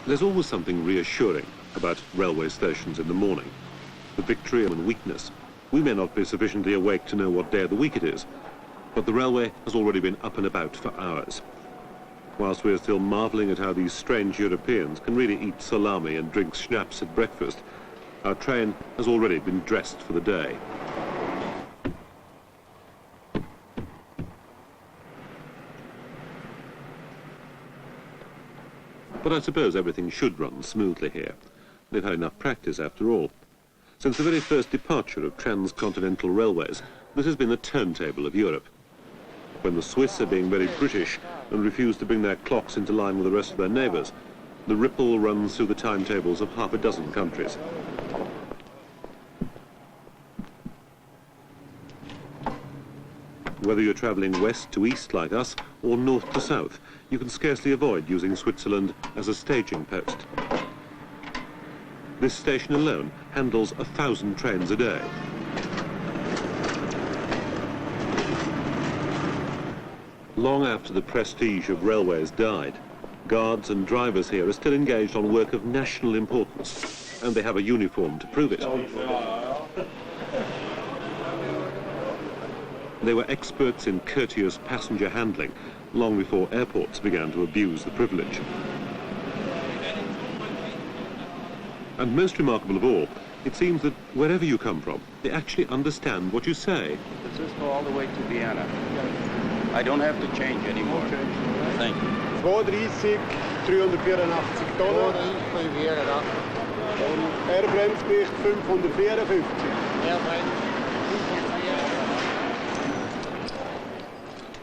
There's always something reassuring about railway stations in the morning. The victory and weakness. We may not be sufficiently awake to know what day of the week it is, but the railway has already been up and about for hours. Whilst we're still marvelling at how these strange Europeans can really eat salami and drink schnapps at breakfast, our train has already been dressed for the day. But I suppose everything should run smoothly here. They've had enough practice after all. Since the very first departure of transcontinental railways, this has been the turntable of Europe. When the Swiss are being very British and refuse to bring their clocks into line with the rest of their neighbours, the ripple runs through the timetables of half a dozen countries. Whether you're travelling west to east like us, or north to south, you can scarcely avoid using Switzerland as a staging post. This station alone handles 1,000 trains a day. Long after the prestige of railways died, guards and drivers here are still engaged on work of national importance, and they have a uniform to prove it. They were experts in courteous passenger handling long before airports began to abuse the privilege. And most remarkable of all, it seems that wherever you come from, they actually understand what you say. Does this go all the way to Vienna? I don't have to change anymore. Thank you. 230, 384 Tonnen. Airbremsgewicht 554.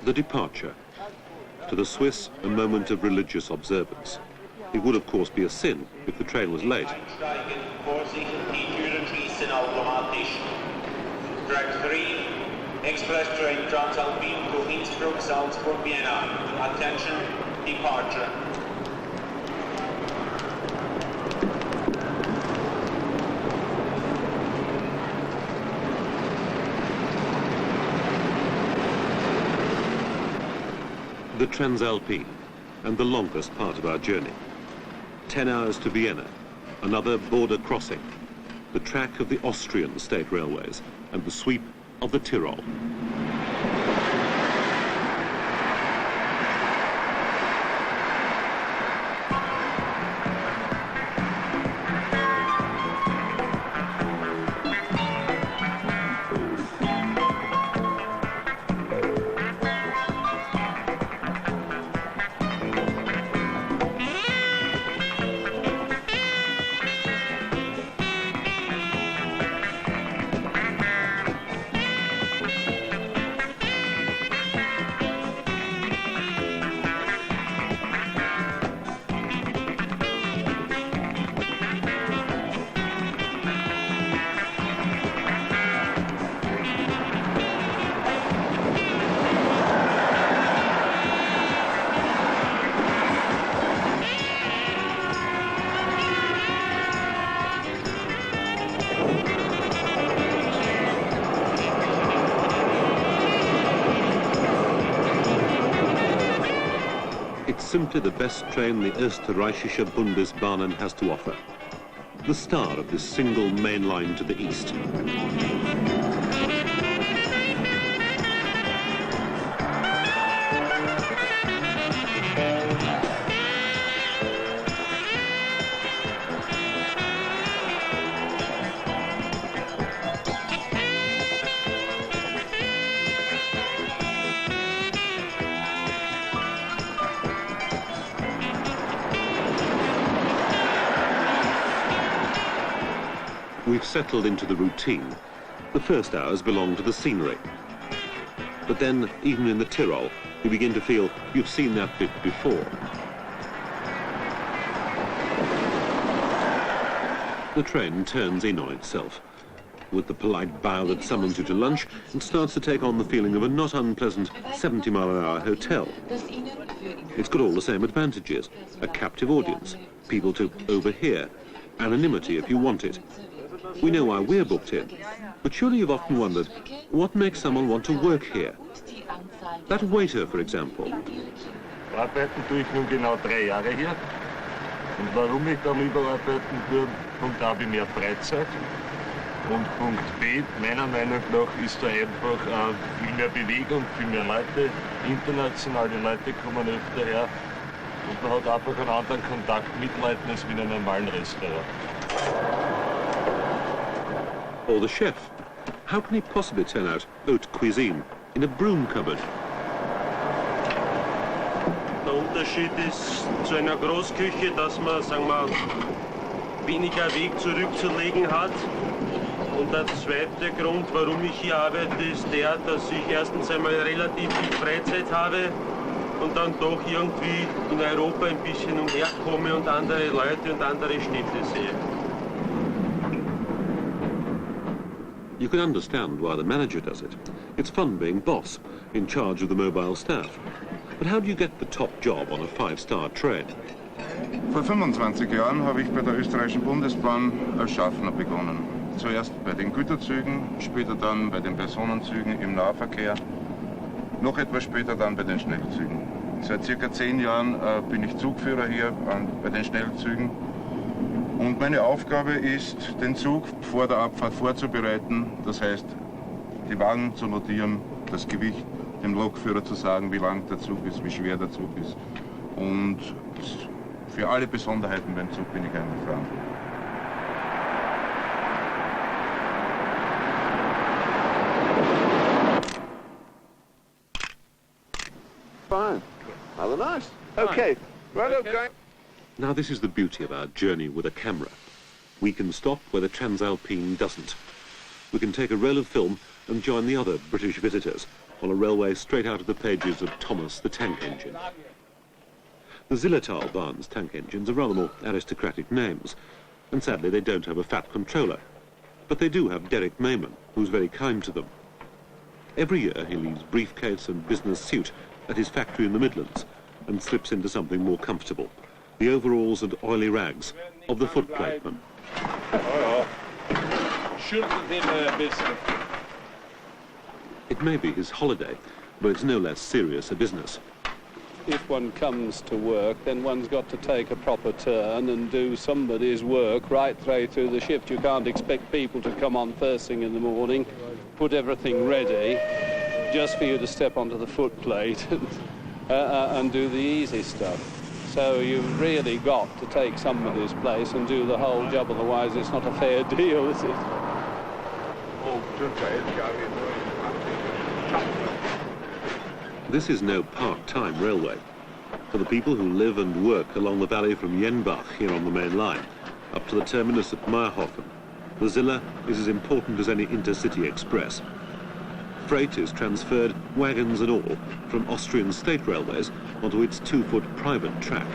The departure. To the Swiss, a moment of religious observance. It would, of course, be a sin if the train was late. Track 3, express train Transalpine to Innsbruck, Salzburg, Vienna. Attention, departure. The Transalpine, and the longest part of our journey. 10 hours to Vienna, another border crossing, the track of the Austrian state railways, and the sweep of the Tyrol. Simply the best train the Österreichische Bundesbahnen has to offer. The star of this single main line to the east. We've settled into the routine. The first hours belong to the scenery. But then, even in the Tyrol, you begin to feel you've seen that bit before. The train turns in on itself, with the polite bow that summons you to lunch, and starts to take on the feeling of a not unpleasant 70-mile-an-hour hotel. It's got all the same advantages: a captive audience, people to overhear, anonymity if you want it. We know why we're booked in, but surely you've often wondered, what makes someone want to work here? That waiter, for example. Arbeiten tue ich nun genau 3 Jahre hier. Und warum ich da lieber arbeiten tue, Punkt A, habe ich mehr Freizeit. Und Punkt B, meiner Meinung nach, ist da einfach viel mehr Bewegung, viel mehr Leute, internationale Leute kommen öfter her. Und man hat einfach einen anderen Kontakt mit Leuten als wie in einem normalen Restaurant. Or the chef. How can he possibly turn out haute cuisine in a broom cupboard? Der Unterschied ist zu einer Großküche, dass man, sagen wir, weniger Weg zurückzulegen hat. Und der zweite Grund, warum ich hier arbeite, ist der, dass ich erstens einmal relativ viel Freizeit habe und dann doch irgendwie in Europa ein bisschen umherkomme und andere Leute und andere Städte sehe. You can understand why the manager does it. It's fun being boss, in charge of the mobile staff. But how do you get the top job on a 5-star train? Vor 25 Jahren habe ich bei der österreichischen Bundesbahn als Schaffner begonnen. Zuerst bei den Güterzügen, später dann bei den Personenzügen im Nahverkehr, noch etwas später dann bei den Schnellzügen. Seit circa 10 Jahren bin ich Zugführer hier bei den Schnellzügen. Und meine Aufgabe ist, den Zug vor der Abfahrt vorzubereiten, das heißt, die Wagen zu notieren, das Gewicht, dem Lokführer zu sagen, wie lang der Zug ist, wie schwer der Zug ist. Und für alle Besonderheiten beim Zug bin ich eigentlich verantwortlich. Fine. Rather nice. Okay. Right, okay. Now this is the beauty of our journey with a camera. We can stop where the Transalpine doesn't. We can take a roll of film and join the other British visitors on a railway straight out of the pages of Thomas the Tank Engine. The Zillertalbahn's tank engines are rather more aristocratic names, and sadly they don't have a fat controller. But they do have Derek Mayman, who's very kind to them. Every year he leaves briefcase and business suit at his factory in the Midlands and slips into something more comfortable. The overalls and oily rags of the footplateman. It may be his holiday, but it's no less serious a business. If one comes to work, then one's got to take a proper turn and do somebody's work right through the shift. You can't expect people to come on first thing in the morning, put everything ready, just for you to step onto the footplate and do the easy stuff. So you've really got to take somebody's place and do the whole job, otherwise it's not a fair deal, is it? This is no part-time railway. For the people who live and work along the valley from Jenbach here on the main line, up to the terminus at Meierhofen, the Ziller is as important as any intercity express. Freight is transferred, wagons and all, from Austrian state railways onto its 2-foot private track.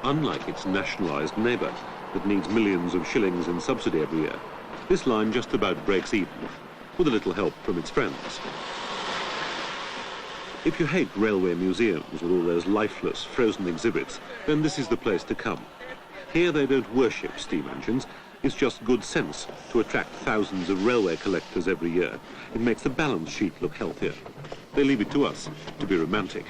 Unlike its nationalised neighbour, that needs millions of shillings in subsidy every year, this line just about breaks even, with a little help from its friends. If you hate railway museums with all those lifeless, frozen exhibits, then this is the place to come. Here they don't worship steam engines, it's just good sense to attract thousands of railway collectors every year. It makes the balance sheet look healthier. They leave it to us to be romantic.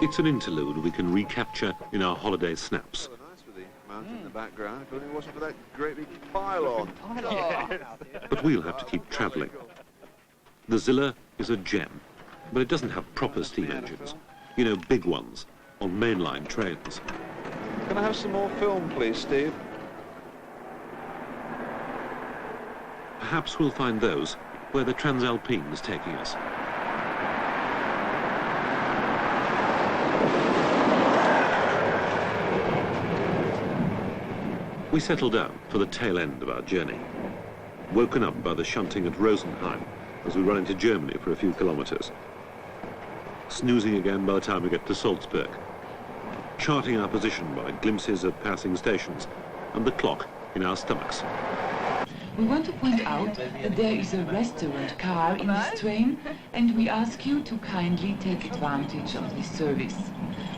It's an interlude we can recapture in our holiday snaps. Nice with the mountain in the background, if only it wasn't for that great big pylon. But we'll have to keep travelling. The Zilla is a gem, but it doesn't have proper steam engines. You know, big ones, on mainline trains. Can I have some more film, please, Steve? Perhaps we'll find those where the Transalpine's taking us. We settle down for the tail end of our journey, woken up by the shunting at Rosenheim as we run into Germany for a few kilometres. Snoozing again by the time we get to Salzburg, charting our position by glimpses of passing stations and the clock in our stomachs. We want to point out that there is a restaurant car in this train, and we ask you to kindly take advantage of this service.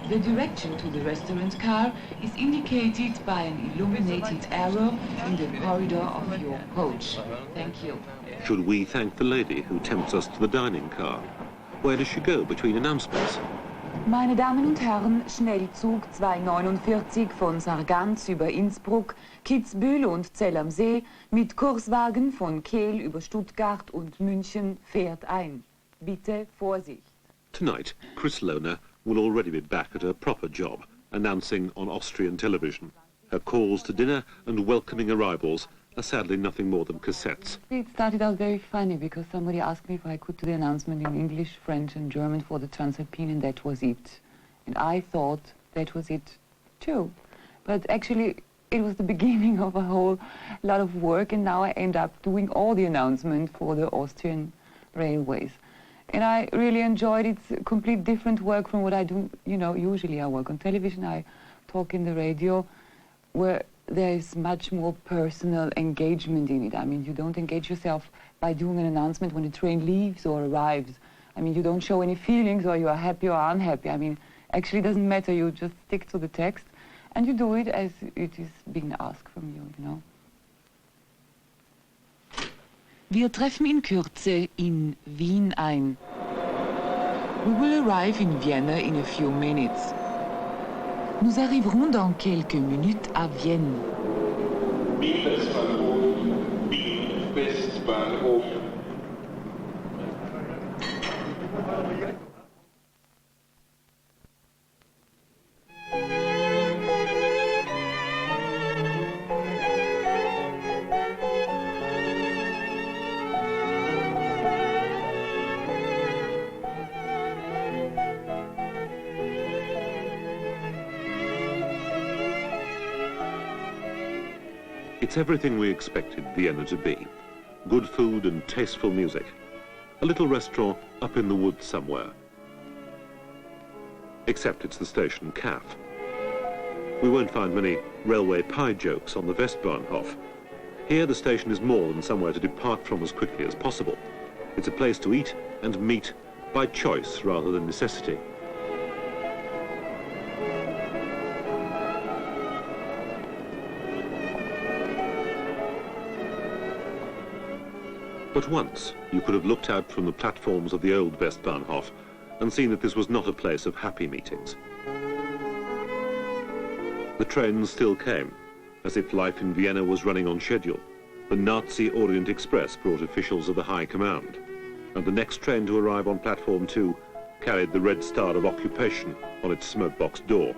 The direction to the restaurant car is indicated by an illuminated arrow in the corridor of your coach. Thank you. Should we thank the lady who tempts us to the dining car? Where does she go between announcements? Meine Damen und Herren, Schnellzug 249 von Sargans über Innsbruck, Kitzbühel und Zell am See mit Kurswagen von Kehl über Stuttgart und München fährt ein. Bitte Vorsicht. Tonight, Chris Lohner will already be back at her proper job, announcing on Austrian television. Her calls to dinner and welcoming arrivals are sadly nothing more than cassettes. It started out very funny because somebody asked me if I could do the announcement in English, French and German for the Transalpine, and that was it. And I thought that was it too. But actually it was the beginning of a whole lot of work, and now I end up doing all the announcement for the Austrian railways. And I really enjoyed it. It's complete different work from what I do, you know, usually I work on television, I talk in the radio, where there is much more personal engagement in it. I mean, you don't engage yourself by doing an announcement when the train leaves or arrives. I mean, you don't show any feelings or you are happy or unhappy. I mean, actually it doesn't matter. You just stick to the text and you do it as it is being asked from you, you know. Wir treffen in Kürze in Wien ein. We will arrive in Vienna in a few minutes. Nous arriverons dans quelques minutes à Vienne. Wien Westbahnhof, Wien Westbahnhof. It's everything we expected Vienna to be. Good food and tasteful music. A little restaurant up in the woods somewhere. Except it's the station Kaff. We won't find many railway pie jokes on the Westbahnhof. Here the station is more than somewhere to depart from as quickly as possible. It's a place to eat and meet by choice rather than necessity. But once, you could have looked out from the platforms of the old Westbahnhof and seen that this was not a place of happy meetings. The trains still came, as if life in Vienna was running on schedule. The Nazi Orient Express brought officials of the High Command, and the next train to arrive on Platform 2 carried the red star of occupation on its smokebox door.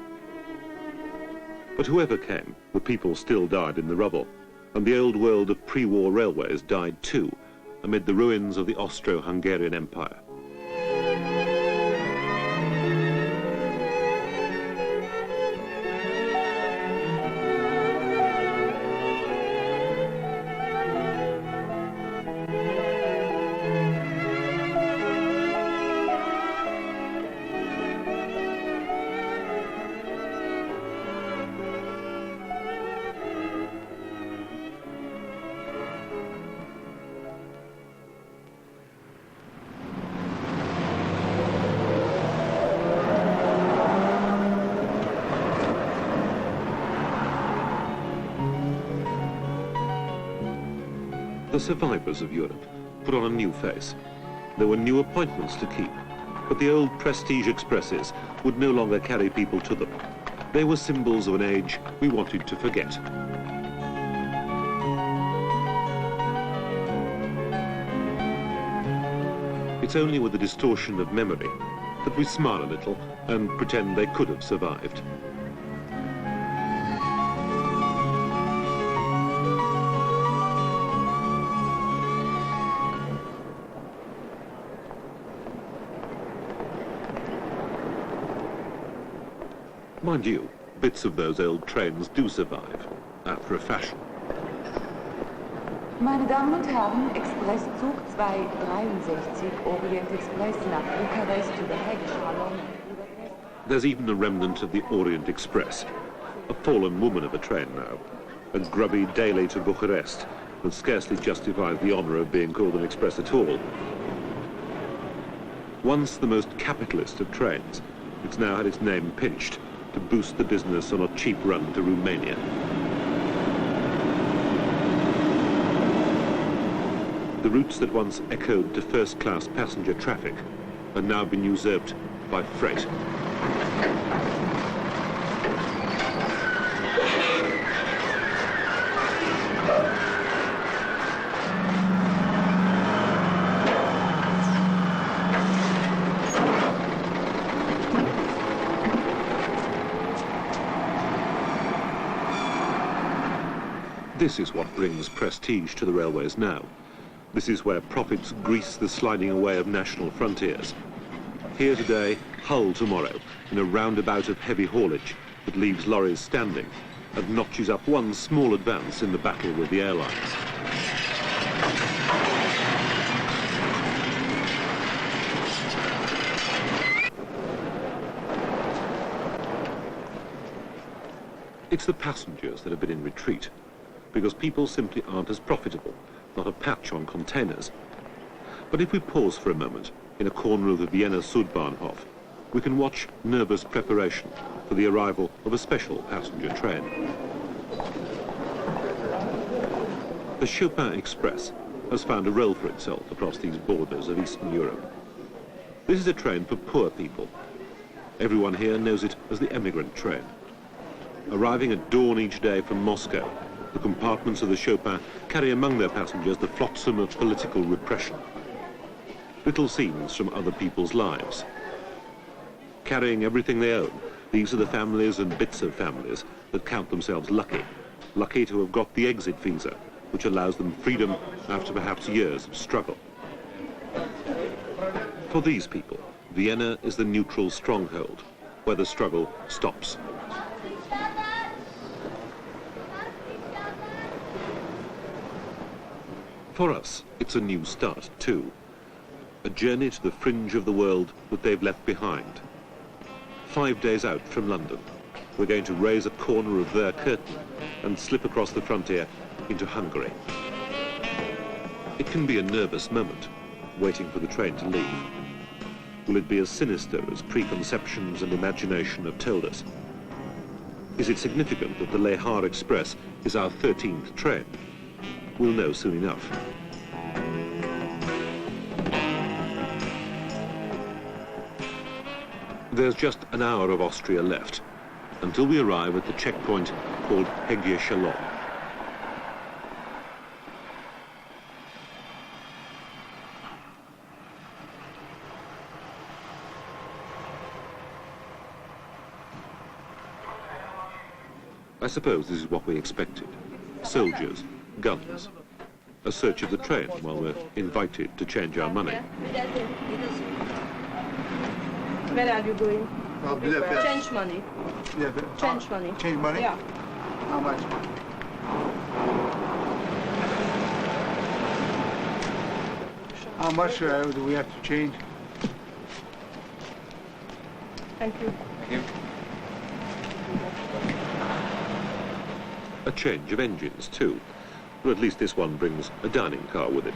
But whoever came, the people still died in the rubble, and the old world of pre-war railways died too, amid the ruins of the Austro-Hungarian Empire. The survivors of Europe put on a new face. There were new appointments to keep, but the old prestige expresses would no longer carry people to them. They were symbols of an age we wanted to forget. It's only with the distortion of memory that we smile a little and pretend they could have survived. Mind you, bits of those old trains do survive, after a fashion. Meine Damen und Herren, Expresszug 263, Orient Express nach Bukarest über Hegschalon. There's even a remnant of the Orient Express, a fallen woman of a train now, a grubby daily to Bucharest that scarcely justifies the honour of being called an express at all. Once the most capitalist of trains, it's now had its name pinched to boost the business on a cheap run to Romania. The routes that once echoed to first-class passenger traffic have now been usurped by freight. This is what brings prestige to the railways now. This is where profits grease the sliding away of national frontiers. Here today, Hull tomorrow, in a roundabout of heavy haulage that leaves lorries standing and notches up one small advance in the battle with the airlines. It's the passengers that have been in retreat, because people simply aren't as profitable, not a patch on containers. But if we pause for a moment in a corner of the Vienna Südbahnhof, we can watch nervous preparation for the arrival of a special passenger train. The Chopin Express has found a role for itself across these borders of Eastern Europe. This is a train for poor people. Everyone here knows it as the emigrant train. Arriving at dawn each day from Moscow, the compartments of the Chopin carry among their passengers the flotsam of political repression. Little scenes from other people's lives. Carrying everything they own, these are the families and bits of families that count themselves lucky. Lucky to have got the exit visa, which allows them freedom after perhaps years of struggle. For these people, Vienna is the neutral stronghold, where the struggle stops. For us, it's a new start, too. A journey to the fringe of the world that they've left behind. 5 days out from London, we're going to raise a corner of their curtain and slip across the frontier into Hungary. It can be a nervous moment, waiting for the train to leave. Will it be as sinister as preconceptions and imagination have told us? Is it significant that the Linha Express is our 13th train? We'll know soon enough. There's just an hour of Austria left, until we arrive at the checkpoint called Hegschalon. I suppose this is what we expected. Soldiers, guns, a search of the train while we're invited to change our money. Where are you going? Budapest. Change money. Change money. Change money? Yeah. How much? How much do we have to change? Thank you. Thank you. A change of engines, too. But at least this one brings a dining car with it.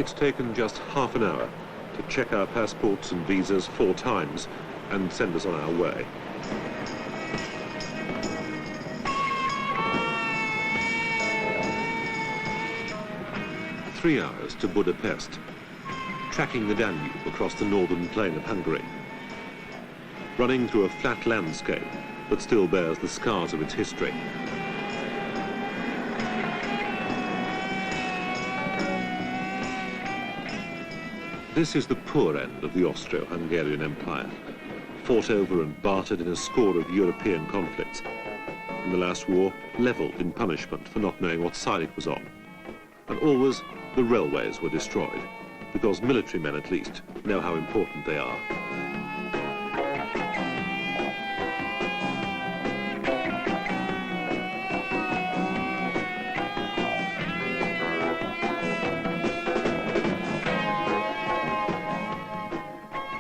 It's taken just half an hour to check our passports and visas 4 times and send us on our way. Three hours to Budapest, tracking the Danube across the northern plain of Hungary, running through a flat landscape that still bears the scars of its history. This is the poor end of the Austro-Hungarian Empire, fought over and bartered in a score of European conflicts. In the last war, levelled in punishment for not knowing what side it was on. And always, the railways were destroyed, because military men at least know how important they are.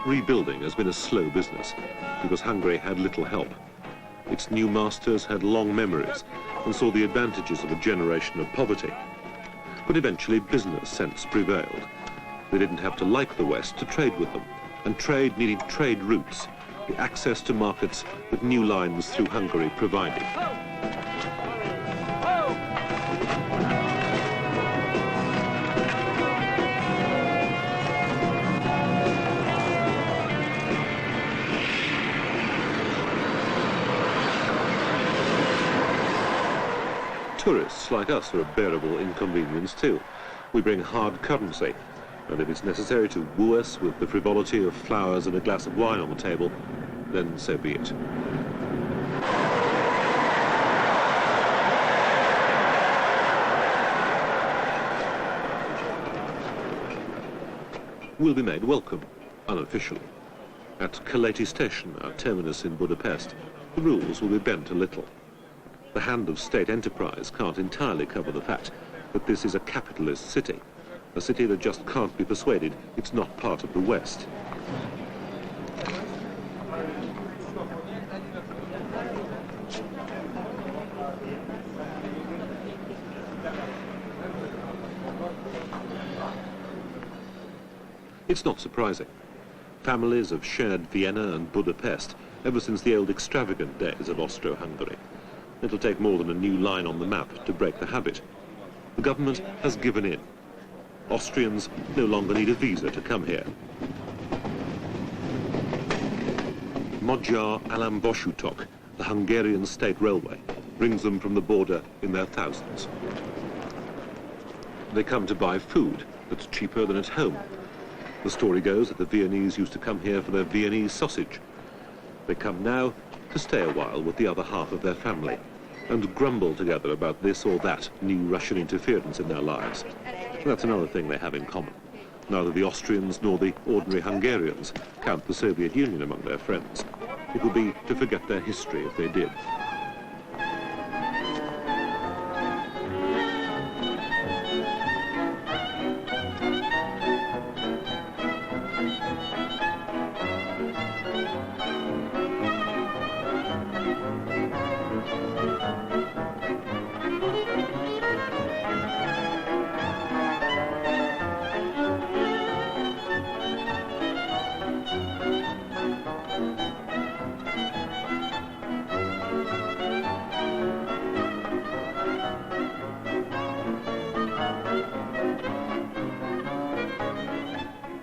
Rebuilding has been a slow business because Hungary had little help. Its new masters had long memories and saw the advantages of a generation of poverty. But eventually business sense prevailed. They didn't have to like the West to trade with them, and trade needed trade routes, the access to markets that new lines through Hungary provided. Tourists like us are a bearable inconvenience too. We bring hard currency, and if it's necessary to woo us with the frivolity of flowers and a glass of wine on the table, then so be it. We'll be made welcome, unofficially. At Kaleti Station, our terminus in Budapest, the rules will be bent a little. The hand of state enterprise can't entirely cover the fact that this is a capitalist city, a city that just can't be persuaded it's not part of the West. It's not surprising. Families have shared Vienna and Budapest ever since the old extravagant days of Austro-Hungary. It'll take more than a new line on the map to break the habit. The government has given in. Austrians no longer need a visa to come here. Magyar Államvasutak, the Hungarian state railway, brings them from the border in their thousands. They come to buy food that's cheaper than at home. The story goes that the Viennese used to come here for their Viennese sausage. They come now to stay a while with the other half of their family and grumble together about this or that new Russian interference in their lives. That's another thing they have in common. Neither the Austrians nor the ordinary Hungarians count the Soviet Union among their friends. It would be to forget their history if they did.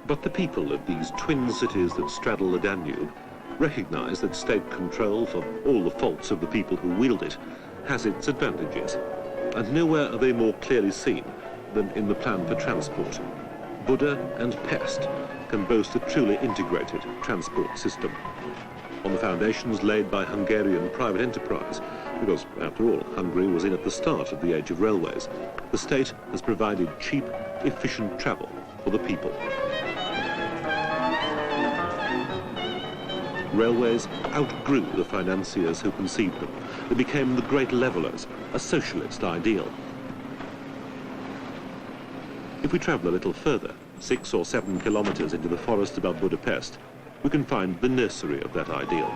But the people of these twin cities that straddle the Danube recognize that state control, for all the faults of the people who wield it, has its advantages. And nowhere are they more clearly seen than in the plan for transport. Buda and Pest can boast a truly integrated transport system, on the foundations laid by Hungarian private enterprise, because, after all, Hungary was in at the start of the age of railways. The state has provided cheap, efficient travel for the people. Railways outgrew the financiers who conceived them. They became the great levelers, a socialist ideal. If we travel a little further, 6 or 7 kilometers into the forest above Budapest, we can find the nursery of that ideal.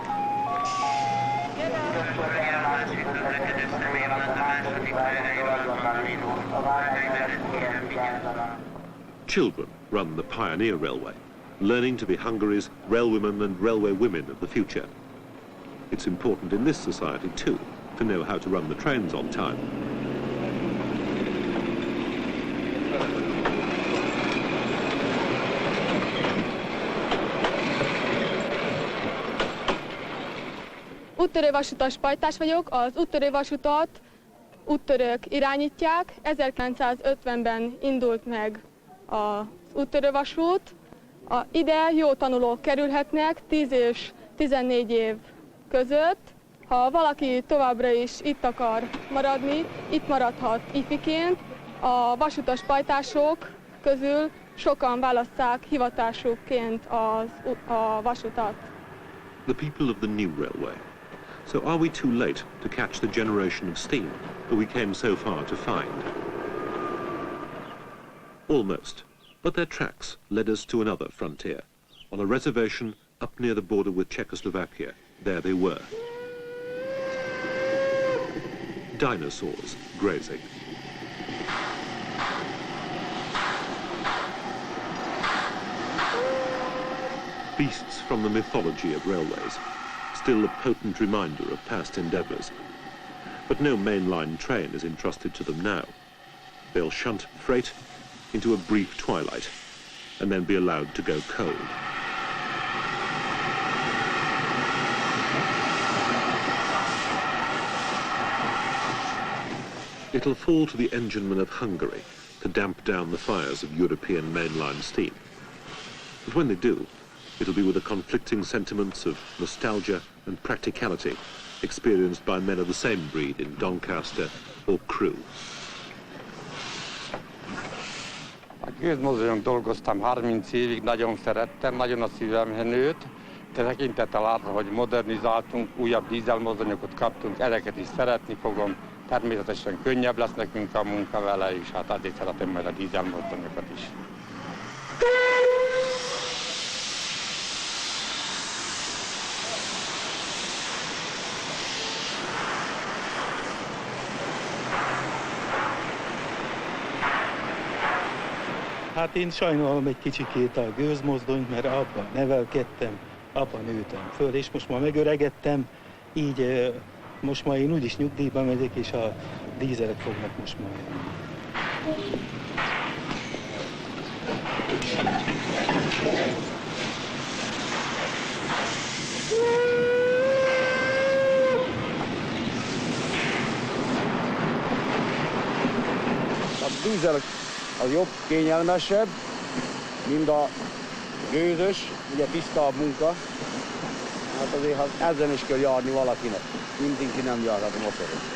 Children run the Pioneer Railway, learning to be Hungary's railwomen and railway women of the future. It's important in this society, too, to know how to run the trains on time. Úttörővasutas pajtás vagyok, az úttörővasutat úttörők irányítják. 1950-ben indult meg az úttörővasút. Ide jó tanulók kerülhetnek 10 és 14 év között. Ha valaki továbbra is itt akar maradni, itt maradhat ifiként. A vasutas pajtások közül sokan választják hivatásukként a vasutat. The people of the new railway. So are we too late to catch the generation of steam that we came so far to find? Almost, but their tracks led us to another frontier. On a reservation up near the border with Czechoslovakia, there they were. Dinosaurs grazing. Beasts from the mythology of railways, still a potent reminder of past endeavours. But no mainline train is entrusted to them now. They'll shunt freight into a brief twilight and then be allowed to go cold. It'll fall to the enginemen of Hungary to damp down the fires of European mainline steam. But when they do, it'll be with the conflicting sentiments of nostalgia and practicality experienced by men of the same breed in Doncaster or Crewe. A gőzmozdonyon dolgoztam 30 évig, nagyon szerettem, nagyon a szívemhez nőtt. Tekintettel arra, hogy modernizáltunk, újabb dízelmozdonyokat kaptunk, ezeket is szeretni fogom. Természetesen könnyebb lesz nekünk a munka vele, és hát azért szeretem majd a dízelmozdonyokat is. Hát én sajnálom egy kicsikét a gőzmozdonyt, mert abban nevelkedtem, abban nőttem föl, és most már megöregedtem, így most már én úgyis nyugdíjba megyek, és a dízelek fognak most már jönni. A dízel az jobb, kényelmesebb, mint a gőzös, ugye tisztább munka. Hát azért ezzel is kell járni valakinek. Mindenki nem járhat a motoron.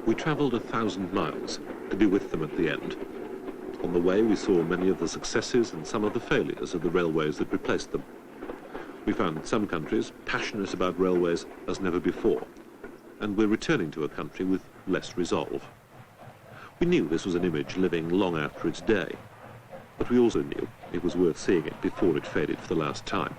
We travelled 1,000 miles to be with them at the end. On the way we saw many of the successes and some of the failures of the railways that replaced them. We found some countries passionate about railways as never before, and we're returning to a country with less resolve. We knew this was an image living long after its day, but we also knew it was worth seeing it before it faded for the last time.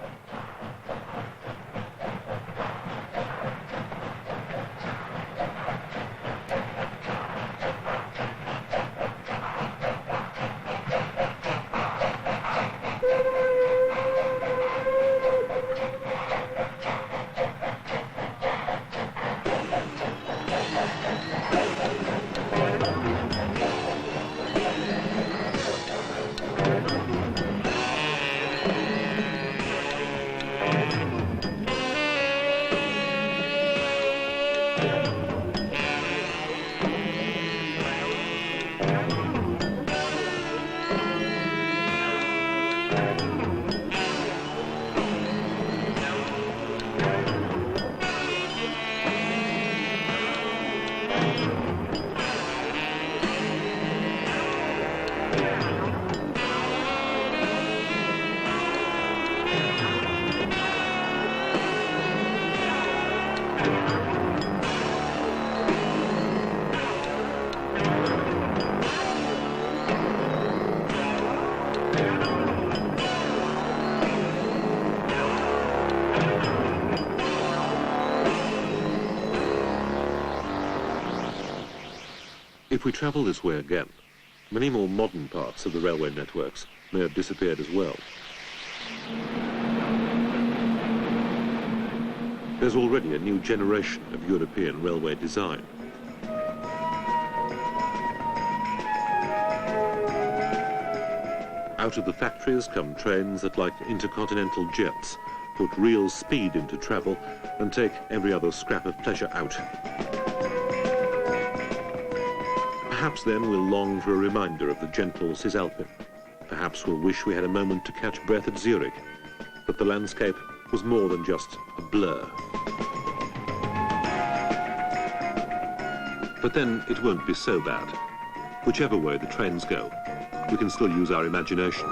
If we travel this way again, many more modern parts of the railway networks may have disappeared as well. There's already a new generation of European railway design. Out of the factories come trains that, like intercontinental jets, put real speed into travel and take every other scrap of pleasure out. Perhaps then we'll long for a reminder of the gentle Cisalpine. Perhaps we'll wish we had a moment to catch breath at Zurich, that the landscape was more than just a blur. But then it won't be so bad. Whichever way the trains go, we can still use our imagination.